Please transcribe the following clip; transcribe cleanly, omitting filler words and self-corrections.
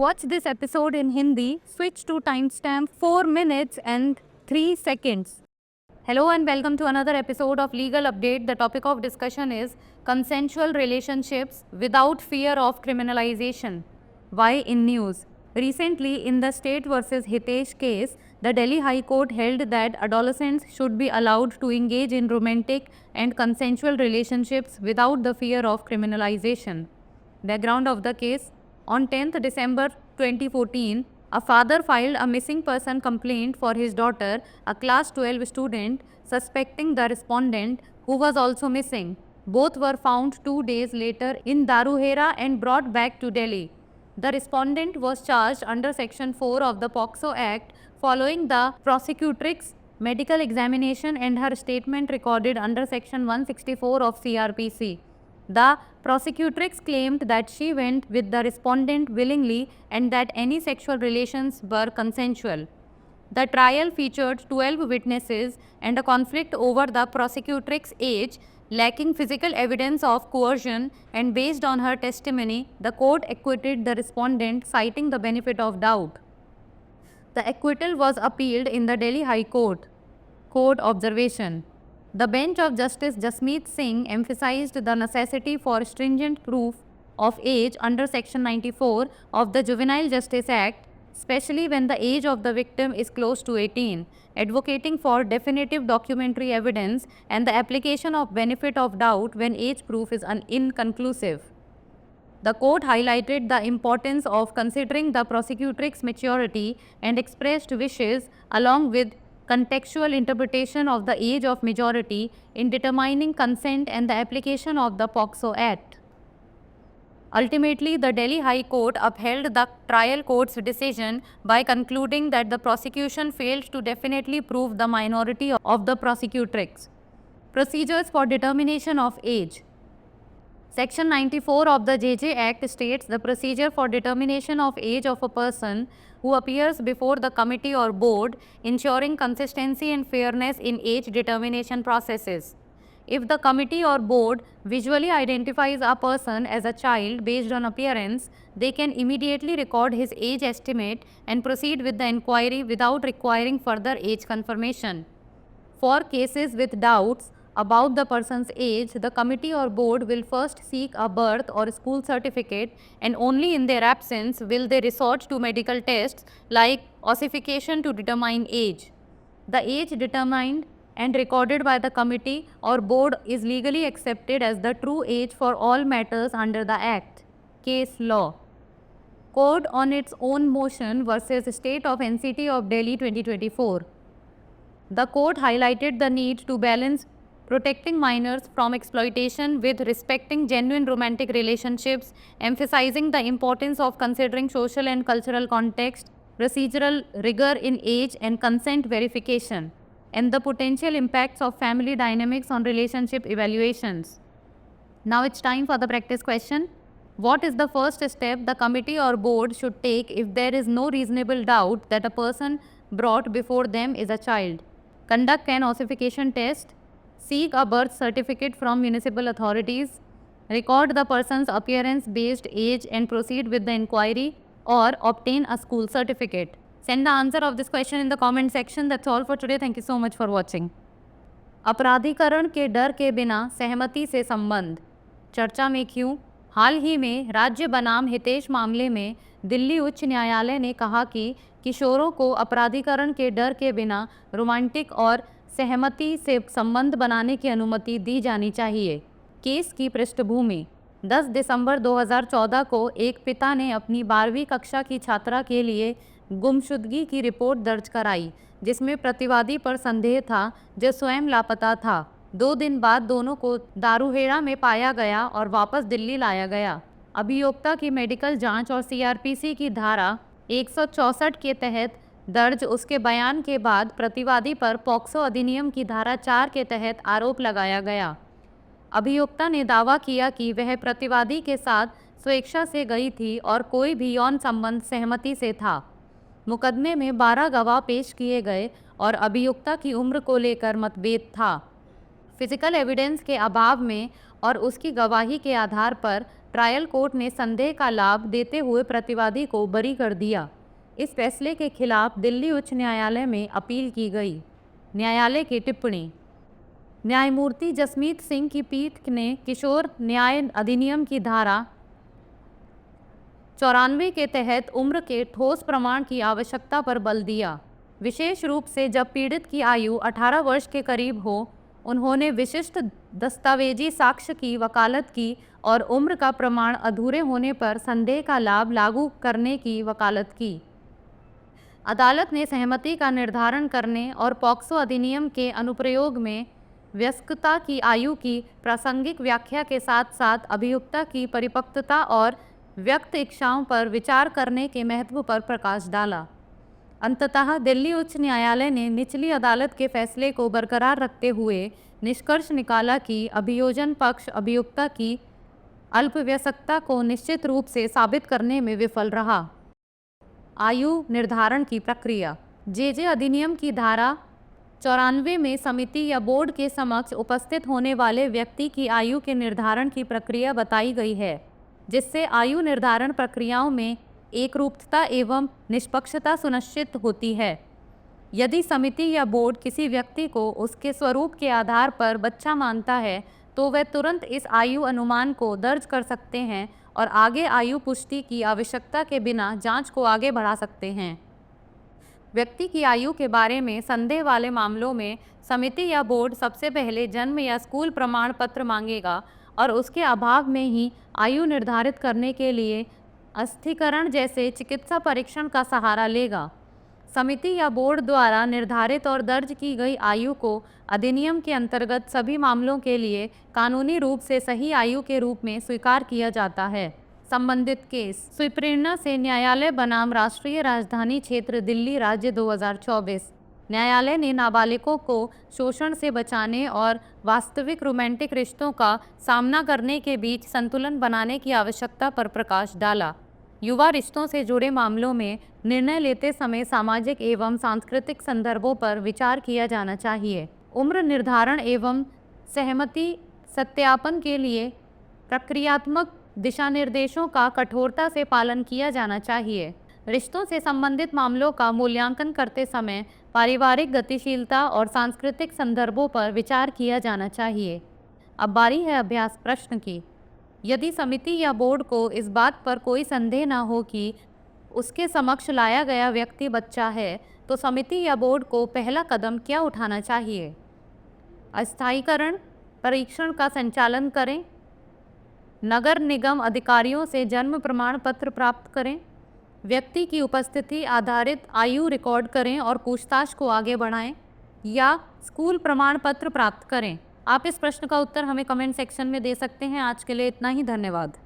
watch this episode in Hindi, switch to timestamp 4 minutes and 3 seconds. Hello and welcome to another episode of Legal Update. The topic of discussion is consensual relationships without fear of criminalization. Why in news? Recently, in the State versus Hitesh case, the Delhi High Court held that adolescents should be allowed to engage in romantic and consensual relationships without the fear of criminalization. Background of the case: on 10th December 2014, a father filed a missing person complaint for his daughter, a class 12 student, suspecting the respondent, who was also missing. Both were found 2 days later in Daruhera and brought back to Delhi. The respondent was charged under Section 4 of the POCSO Act following the prosecutrix's medical examination and her statement recorded under Section 164 of CRPC. The prosecutrix claimed that she went with the respondent willingly and that any sexual relations were consensual. The trial featured 12 witnesses and a conflict over the prosecutrix's age, lacking physical evidence of coercion, and based on her testimony, the court acquitted the respondent, citing the benefit of doubt. The acquittal was appealed in the Delhi High Court. Court observation: the bench of Justice Jasmeet Singh emphasized the necessity for stringent proof of age under Section 94 of the Juvenile Justice Act, especially when the age of the victim is close to 18, advocating for definitive documentary evidence and the application of benefit of doubt when age proof is inconclusive. The court highlighted the importance of considering the prosecutrix's maturity and expressed wishes, along with contextual interpretation of the age of majority, in determining consent and the application of the POCSO Act. Ultimately, the Delhi High Court upheld the trial court's decision by concluding that the prosecution failed to definitely prove the minority of the prosecutrix. Procedures for determination of age. Section 94 of the JJ Act states the procedure for determination of age of a person who appears before the committee or board, ensuring consistency and fairness in age determination processes. If the committee or board visually identifies a person as a child based on appearance, they can immediately record his age estimate and proceed with the inquiry without requiring further age confirmation. For cases with doubts about the person's age, the committee or board will first seek a birth or school certificate, and only in their absence will they resort to medical tests like ossification to determine age. The age determined and recorded by the committee or board is legally accepted as the true age for all matters under the Act. Case law. Court on its own motion versus State of NCT of Delhi 2024. The court highlighted the need to balance protecting minors from exploitation with respecting genuine romantic relationships, emphasizing the importance of considering social and cultural context, procedural rigor in age and consent verification, and the potential impacts of family dynamics on relationship evaluations. Now it's time for the practice question. What is the first step the committee or board should take if there is no reasonable doubt that a person brought before them is a child? Conduct an ossification test. Seek a birth certificate from municipal authorities. Record the person's appearance-based age and proceed with the inquiry, or obtain a school certificate. Send the answer of this question in the comment section. That's all for today. Thank you so much for watching. अपराधीकरण के डर के बिना सहमति से संबंध चर्चा में क्यों? हाल ही में राज्य बनाम हितेश मामले में दिल्ली उच्च न्यायालय ने कहा कि किशोरों को अपराधीकरण के डर के बिना रोमांटिक और सहमति से संबंध बनाने की अनुमति दी जानी चाहिए। केस की पृष्ठभूमि: 10 दिसंबर 2014 को एक पिता ने अपनी 12वीं कक्षा की छात्रा के लिए गुमशुदगी की रिपोर्ट दर्ज कराई, जिसमें प्रतिवादी पर संदेह था, जो स्वयं लापता था। 2 दिन बाद दोनों को दारूहेड़ा में पाया गया और वापस दिल्ली लाया गया। अभियोक्ता की मेडिकल जांच और सीआरपीसी की धारा 164 के तहत दर्ज उसके बयान के बाद प्रतिवादी पर पॉक्सो अधिनियम की धारा 4 के तहत आरोप लगाया गया। अभियोक्ता ने दावा किया कि वह प्रतिवादी के साथ स्वेच्छा से गई थी और कोई भी यौन संबंध सहमति से था। मुकदमे में 12 गवाह पेश किए गए और अभियुक्ता की उम्र को लेकर मतभेद था। फिजिकल एविडेंस के अभाव में और उसकी गवाही के आधार पर ट्रायल कोर्ट ने संदेह का लाभ देते हुए प्रतिवादी को बरी कर दिया। इस फैसले के खिलाफ दिल्ली उच्च न्यायालय में अपील की गई। न्यायालय की टिप्पणी। न्यायमूर्ति जसमीत सिंह की पीठ ने किशोर न्याय अधिनियम की धारा 94 के तहत उम्र के ठोस प्रमाण की आवश्यकता पर बल दिया, विशेष रूप से जब पीड़ित की आयु 18 वर्ष के करीब हो। उन्होंने विशिष्ट दस्तावेजी साक्ष्य की वकालत की और उम्र का प्रमाण अधूरे होने पर संदेह का लाभ लागू करने की वकालत की। अदालत ने सहमति का निर्धारण करने और पॉक्सो अधिनियम के अनुप्रयोग में वयस्कता की आयु की प्रासंगिक व्याख्या के साथ साथ अभियुक्ता की परिपक्वता और व्यक्त इच्छाओं पर विचार करने के महत्व पर प्रकाश डाला। अंततः दिल्ली उच्च न्यायालय ने निचली अदालत के फैसले को बरकरार रखते हुए निष्कर्ष निकाला कि अभियोजन पक्ष अभियुक्ता की अल्पवयस्कता को निश्चित रूप से साबित करने में विफल रहा। आयु निर्धारण की प्रक्रिया। जेजे अधिनियम की धारा 94 में समिति या बोर्ड के समक्ष उपस्थित होने वाले व्यक्ति की आयु के निर्धारण की प्रक्रिया बताई गई है, जिससे आयु निर्धारण प्रक्रियाओं में एकरूपता एवं निष्पक्षता सुनिश्चित होती है। यदि समिति या बोर्ड किसी व्यक्ति को उसके स्वरूप के आधार पर बच्चा मानता है तो वह तुरंत इस आयु अनुमान को दर्ज कर सकते हैं और आगे आयु पुष्टि की आवश्यकता के बिना जांच को आगे बढ़ा सकते हैं। व्यक्ति की आयु के बारे में संदेह वाले मामलों में समिति या बोर्ड सबसे पहले जन्म या स्कूल प्रमाण पत्र मांगेगा और उसके अभाव में ही आयु निर्धारित करने के लिए अस्थिकरण जैसे चिकित्सा परीक्षण का सहारा लेगा। समिति या बोर्ड द्वारा निर्धारित और दर्ज की गई आयु को अधिनियम के अंतर्गत सभी मामलों के लिए कानूनी रूप से सही आयु के रूप में स्वीकार किया जाता है। संबंधित केस। स्वीप्रेरणा से न्यायालय बनाम राष्ट्रीय राजधानी क्षेत्र दिल्ली राज्य 2024। न्यायालय ने नाबालिगों को शोषण से बचाने और वास्तविक रोमांटिक रिश्तों का सामना करने के बीच संतुलन बनाने की आवश्यकता पर प्रकाश डाला। युवा रिश्तों से जुड़े मामलों में निर्णय लेते समय सामाजिक एवं सांस्कृतिक संदर्भों पर विचार किया जाना चाहिए। उम्र निर्धारण एवं सहमति सत्यापन के लिए प्रक्रियात्मक दिशानिर्देशों का कठोरता से पालन किया जाना चाहिए। रिश्तों से संबंधित मामलों का मूल्यांकन करते समय पारिवारिक गतिशीलता और सांस्कृतिक संदर्भों पर विचार किया जाना चाहिए। अब बारी है अभ्यास प्रश्न की। यदि समिति या बोर्ड को इस बात पर कोई संदेह न हो कि उसके समक्ष लाया गया व्यक्ति बच्चा है, तो समिति या बोर्ड को पहला कदम क्या उठाना चाहिए? अस्थायीकरण परीक्षण का संचालन करें, नगर निगम अधिकारियों से जन्म प्रमाण पत्र प्राप्त करें, व्यक्ति की उपस्थिति आधारित आयु रिकॉर्ड करें और पूछताछ को आगे बढ़ाएं, या स्कूल प्रमाण पत्र प्राप्त करें। आप इस प्रश्न का उत्तर हमें कमेंट सेक्शन में दे सकते हैं। आज के लिए इतना ही, धन्यवाद।